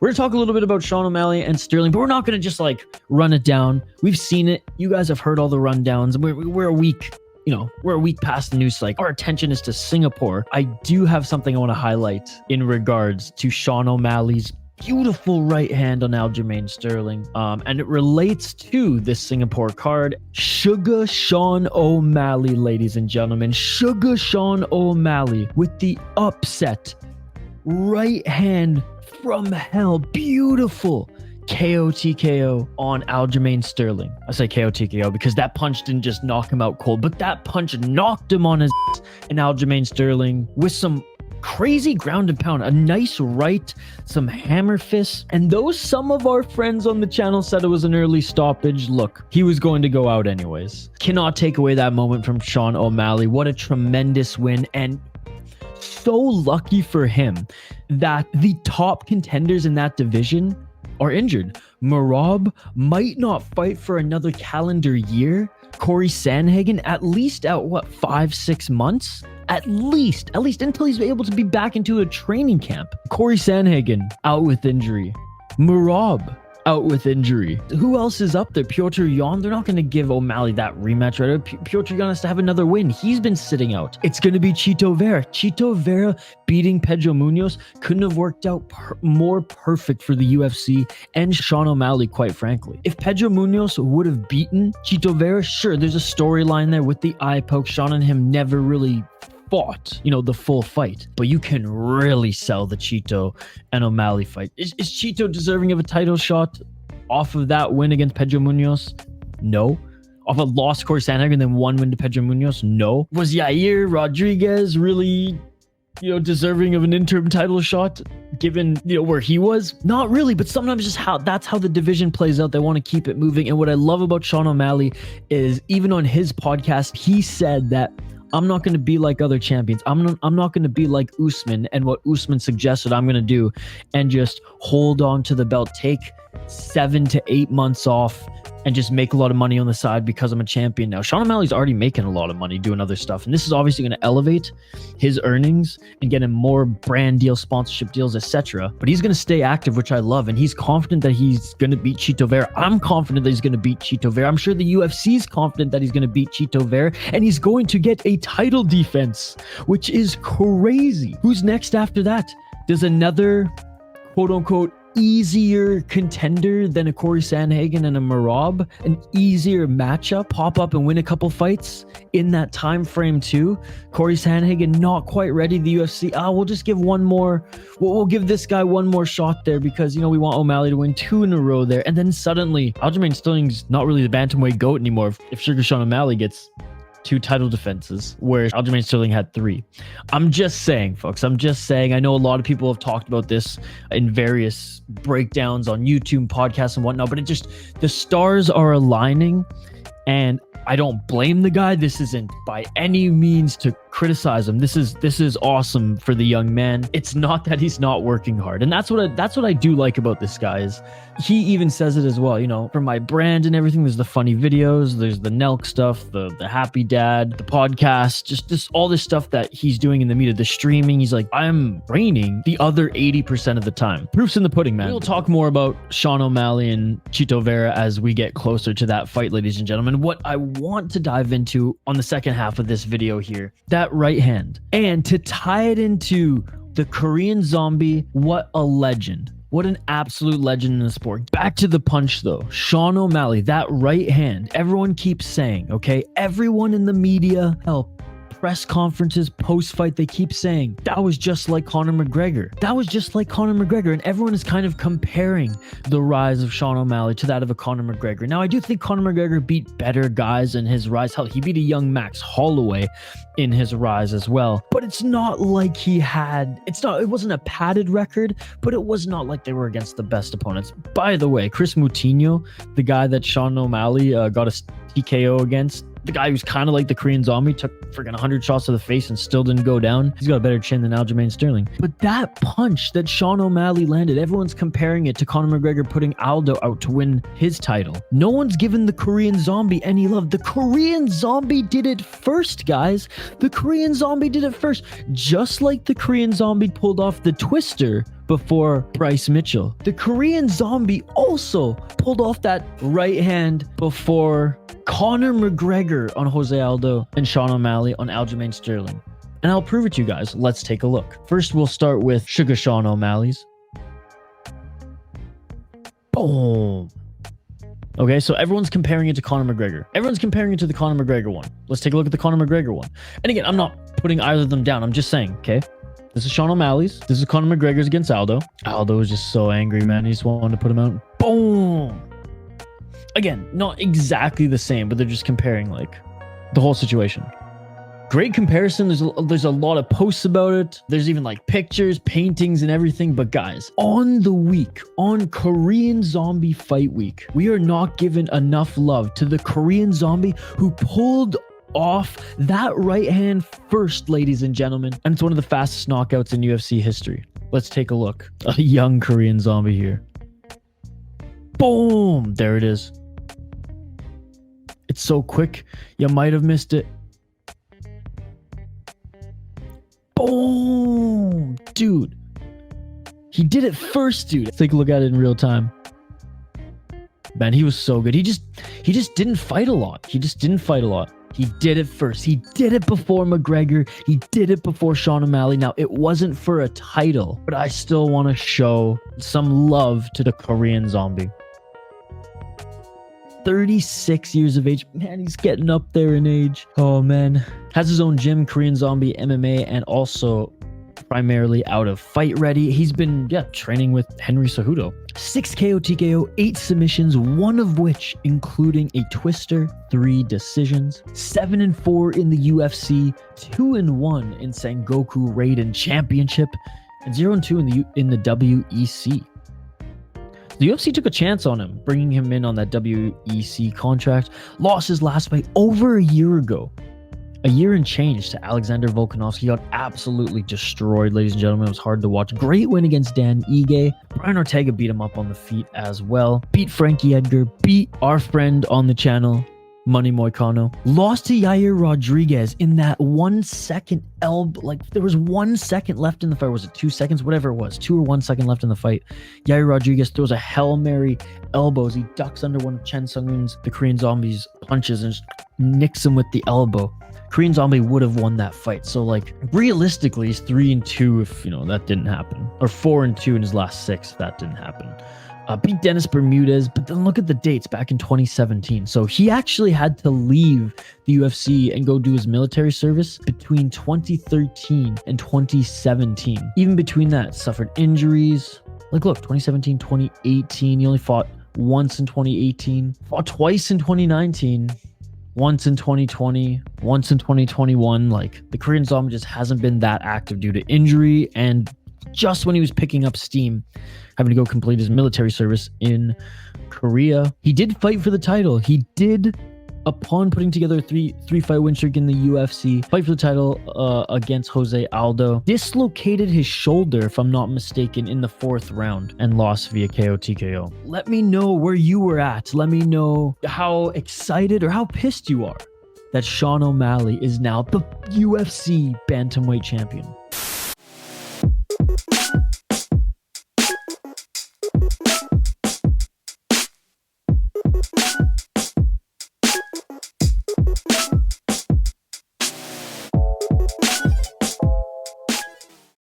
We're going to talk a little bit about Sean O'Malley and Sterling, but we're not going to just like run it down. We've seen it. You guys have heard all the rundowns. We're a week, we're a week past the news cycle. Our attention is to Singapore. I do have something I want to highlight in regards to Sean O'Malley's beautiful right hand on Aljamain Sterling. And it relates to this Singapore card. Sugar Sean O'Malley, ladies and gentlemen. Sugar Sean O'Malley with the upset right hand from hell. Beautiful KO TKO on Aljamain Sterling. I say KO TKO because that punch didn't just knock him out cold, but that punch knocked him on his ass. And Aljamain Sterling with some crazy ground and pound, a nice right, some hammer fists, and though some of our friends on the channel said it was an early stoppage, look, he was going to go out anyways. Cannot take away that moment from Sean O'Malley. What a tremendous win, and so lucky for him that the top contenders in that division are injured. Merab might not fight for another calendar year. Corey Sandhagen at least out, 5-6 months? At least until he's able to be back into a training camp. Corey Sandhagen out with injury. Merab out with injury. Who else is up there? Petr Yan. They're not going to give O'Malley that rematch right. Petr Yan has to have another win. He's been sitting out. It's going to be Chito Vera. Chito Vera beating Pedro Munoz couldn't have worked out more perfect for the UFC and Sean O'Malley, quite frankly. If Pedro Munoz would have beaten Chito Vera, sure, there's a storyline there with the eye poke. Sean and him never really fought, the full fight, but you can really sell the Chito and O'Malley fight. Is Chito deserving of a title shot off of that win against Pedro Munoz? No. Off a loss to Corey Sandhagen and then one win to Pedro Munoz? No. Was Yair Rodriguez really, deserving of an interim title shot given, where he was? Not really, but sometimes just that's how the division plays out. They want to keep it moving. And what I love about Sean O'Malley is even on his podcast, he said that I'm not going to be like other champions. I'm not going to be like Usman and what Usman suggested I'm going to do and just hold on to the belt, take 7 to 8 months off and just make a lot of money on the side because I'm a champion now. Sean O'Malley's already making a lot of money doing other stuff, and this is obviously going to elevate his earnings and get him more brand deals, sponsorship deals, etc. But he's going to stay active, which I love, and he's confident that he's going to beat Chito Vera. I'm confident that he's going to beat Chito Vera. I'm sure the UFC is confident that he's going to beat Chito Vera, and he's going to get a title defense, which is crazy. Who's next after that? Does another quote-unquote easier contender than a Corey Sandhagen and a Merab, an easier matchup, pop up and win a couple fights in that time frame too? Corey Sandhagen not quite ready. The UFC, we'll just give one more. We'll give this guy one more shot there because we want O'Malley to win 2 in a row there, and then suddenly Aljamain Sterling's not really the bantamweight GOAT anymore. If Sugar Sean O'Malley gets 2 title defenses, whereas Aljamain Sterling had 3. I'm just saying, folks. I'm just saying. I know a lot of people have talked about this in various breakdowns on YouTube, podcasts, and whatnot, but the stars are aligning, and I don't blame the guy. This isn't by any means to criticize him. This is awesome for the young man. It's not that he's not working hard, and that's what I do like about this guy. Is he even says it as well, for my brand and everything. There's the funny videos, there's the Nelk stuff, the happy dad, the podcast, just all this stuff that he's doing in the media, the streaming. He's like, I'm training the other 80% of the time. Proof's in the pudding, man. We'll talk more about Sean O'Malley and Chito Vera as we get closer to that fight, ladies and gentlemen. What I want to dive into on the second half of this video here, that right hand, and to tie it into the Korean Zombie, what a legend. What an absolute legend in the sport. Back to the punch though. Sean O'Malley, that right hand, everyone keeps saying, okay? Everyone in the media, press conferences, post-fight, they keep saying, that was just like Conor McGregor. That was just like Conor McGregor. And everyone is kind of comparing the rise of Sean O'Malley to that of a Conor McGregor. Now, I do think Conor McGregor beat better guys in his rise. Hell, he beat a young Max Holloway in his rise as well. But it's not like it wasn't a padded record, but it was not like they were against the best opponents. By the way, Chris Moutinho, the guy that Sean O'Malley got a TKO against, the guy who's kind of like the Korean Zombie, took freaking 100 shots to the face and still didn't go down. He's got a better chin than Aljamain Sterling. But that punch that Sean O'Malley landed, everyone's comparing it to Conor McGregor putting Aldo out to win his title. No one's given the Korean Zombie any love. The Korean Zombie did it first, guys. The Korean Zombie did it first. Just like the Korean Zombie pulled off the twister before Bryce Mitchell. The Korean Zombie also pulled off that right hand before Conor McGregor on Jose Aldo and Sean O'Malley on Aljamain Sterling. And I'll prove it to you guys. Let's take a look. First, we'll start with Sugar Sean O'Malley's. Boom. Okay, so everyone's comparing it to Conor McGregor. Everyone's comparing it to the Conor McGregor one. Let's take a look at the Conor McGregor one. And again, I'm not putting either of them down. I'm just saying, okay? This is Sean O'Malley's. This is Conor McGregor's against Aldo. Aldo was just so angry, man. He just wanted to put him out. Boom. Again, not exactly the same, but they're just comparing like the whole situation. Great comparison. There's a lot of posts about it. There's even like pictures, paintings, and everything. But guys, on the week, on Korean Zombie Fight Week, we are not given enough love to the Korean Zombie who pulled off that right hand first, ladies and gentlemen. And it's one of the fastest knockouts in UFC history. Let's take a look. A young Korean Zombie here. Boom! There it is. It's so quick, you might have missed it. Boom! Dude. He did it first, dude. Let's take a look at it in real time. Man, he was so good. He just didn't fight a lot. He did it first. He did it before McGregor. He did it before Sean O'Malley. Now, it wasn't for a title, but I still want to show some love to the Korean Zombie. 36 years of age. Man, he's getting up there in age. Oh, man. Has his own gym, Korean Zombie MMA, and also primarily out of Fight Ready. He's been, training with Henry Cejudo. 6 KO, TKO, 8 submissions, one of which including a twister, 3 decisions, 7-4 in the UFC, 2-1 in Sengoku Raiden Championship, and 0-2 in the WEC. The UFC took a chance on him, bringing him in on that WEC contract. Lost his last fight over a year ago. A year and change to Alexander Volkanovski. Got absolutely destroyed, ladies and gentlemen. It was hard to watch. Great win against Dan Ige. Brian Ortega beat him up on the feet as well. Beat Frankie Edgar. Beat our friend on the channel, Money Moicano. Lost to Yair Rodriguez in that 1 second elbow. Like, there was 1 second left in the fight. Was it 2 seconds? Whatever it was. 2 or 1 second left in the fight. Yair Rodriguez throws a Hail Mary elbows. He ducks under one of Chen Sung-Un's, the Korean Zombie's, punches and just nicks him with the elbow. Korean Zombie would have won that fight. So, like, realistically, he's 3-2 if, that didn't happen. Or 4-2 in his last 6 if that didn't happen. Beat Dennis Bermudez, but then look at the dates back in 2017. So he actually had to leave the UFC and go do his military service between 2013 and 2017. Even between that, suffered injuries. Like, look, 2017, 2018. He only fought once in 2018. Fought twice in 2019. Once in 2020. Once in 2021. Like, the Korean Zombie just hasn't been that active due to injury, and just when he was picking up steam, having to go complete his military service in Korea. He did fight for the title. He did, upon putting together a three-fight win streak in the UFC, fight for the title against Jose Aldo. Dislocated his shoulder, if I'm not mistaken, in the 4th round and lost via KO TKO. Let me know where you were at. Let me know how excited or how pissed you are that Sean O'Malley is now the UFC bantamweight champion.